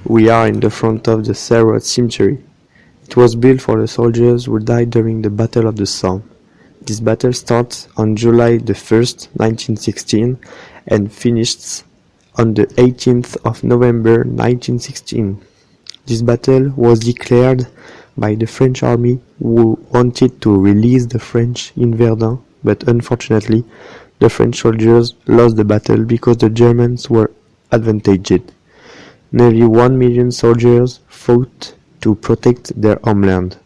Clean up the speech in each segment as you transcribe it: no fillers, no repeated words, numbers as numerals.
We are in the front of the Serre cemetery. It was built for the soldiers who died during the Battle of the Somme. This battle starts on July the 1st, 1916 and finished on the 18th of November 1916. This battle was declared by the French army who wanted to release the French in Verdun, but unfortunately the French soldiers lost the battle because the Germans were advantaged. Nearly 1 million soldiers fought to protect their homeland.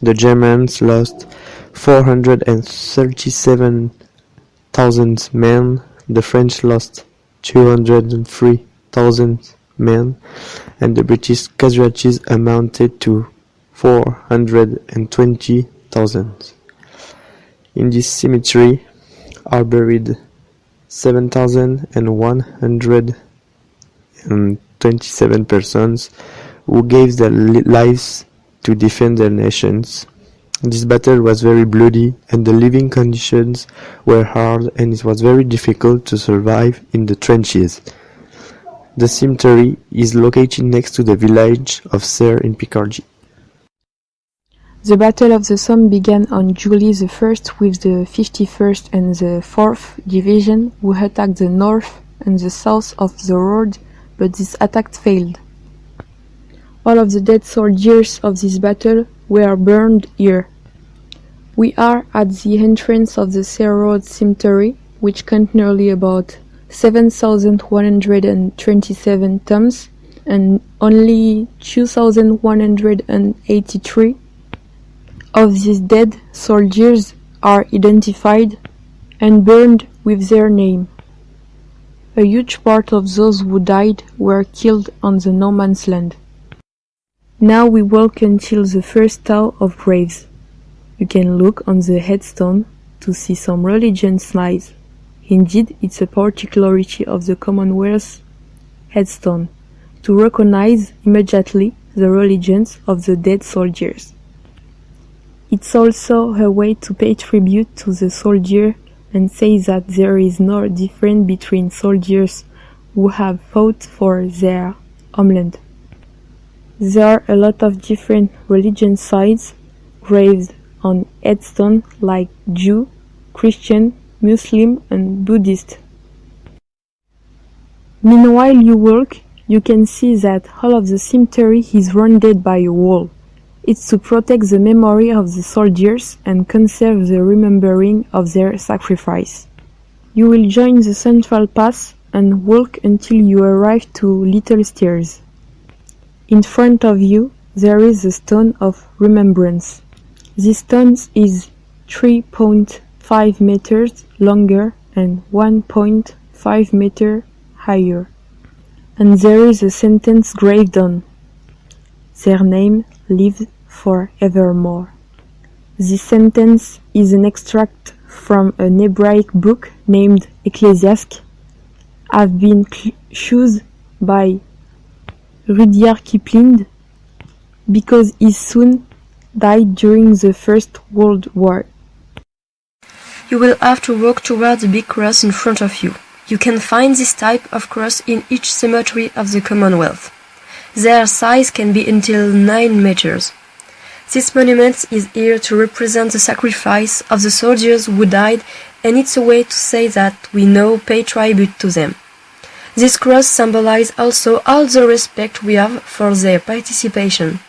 The Germans lost 437,000 men, the French lost 203,000 men, and the British casualties amounted to 420,000. In this cemetery are buried 7,127 persons who gave their lives to defend their nations. This battle was very bloody and the living conditions were hard and it was very difficult to survive in the trenches. The cemetery is located next to the village of Serre in Picardy. The Battle of the Somme began on July the 1st with the 51st and the 4th Division who attacked the north and the south of the road, but this attack failed. All of the dead soldiers of this battle were burned here. We are at the entrance of the Serre Road Cemetery, which counts nearly about 7,127 tombs, and only 2,183 of these dead soldiers are identified and burned with their name. A huge part of those who died were killed on the no man's land. Now we walk until the first tower of graves. You can look on the headstone to see some religion slides. Indeed, it's a particularity of the Commonwealth headstone to recognize immediately the religions of the dead soldiers. It's also a way to pay tribute to the soldier and say that there is no difference between soldiers who have fought for their homeland. There are a lot of different religion sites graved on headstone like Jew, Christian, Muslim and Buddhist. Meanwhile you walk, you can see that all of the cemetery is surrounded by a wall. It's to protect the memory of the soldiers and conserve the remembering of their sacrifice. You will join the central path and walk until you arrive to little stairs. In front of you there is a stone of remembrance. This stone is 3.5 meters longer and 1.5 meters higher. And there is a sentence graved on. Their name lives forevermore. This sentence is an extract from an Hebraic book named Ecclesiastes, have been chosen by Rudyard Kipling because his son died during the First World War. You will have to walk toward the big cross in front of you. You can find this type of cross in each cemetery of the Commonwealth. Their size can be until 9 meters. This monument is here to represent the sacrifice of the soldiers who died, and it's a way to say that we now pay tribute to them. This cross symbolizes also all the respect we have for their participation.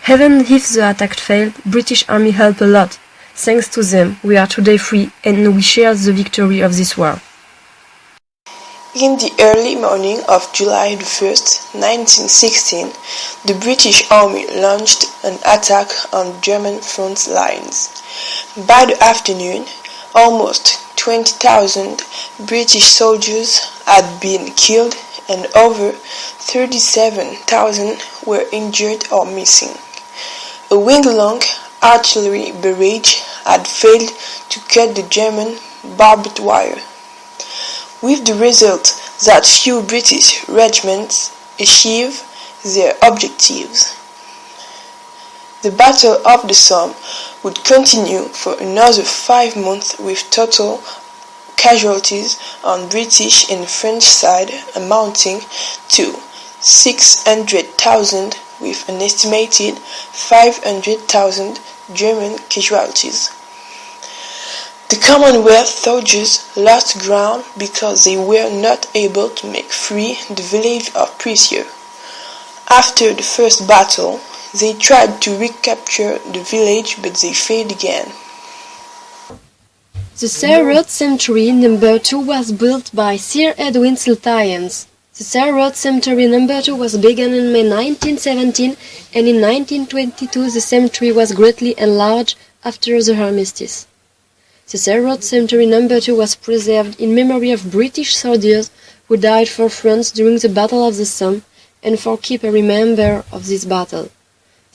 Even if the attack failed, British Army helped a lot. Thanks to them, we are today free and we share the victory of this war. In the early morning of July 1st, 1916, the British Army launched an attack on German front lines. By the afternoon, almost 20,000 British soldiers had been killed and over 37,000 were injured or missing. A week-long artillery barrage had failed to cut the German barbed wire, with the result that few British regiments achieved their objectives. The Battle of the Somme would continue for another 5 months with total casualties on British and French side amounting to 600,000 with an estimated 500,000 German casualties. The Commonwealth soldiers lost ground because they were not able to make free the village of Presieux. After the first battle, they tried to recapture the village, but they failed again. The Serre Road Cemetery No. 2 was built by Sir Edwin Sultans. The Serre Road Cemetery No. 2 was begun in May 1917, and in 1922 the cemetery was greatly enlarged after the armistice. The Serre Road Cemetery No. 2 was preserved in memory of British soldiers who died for France during the Battle of the Somme, and for keep a remember of this battle.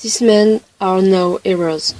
These men are now heroes.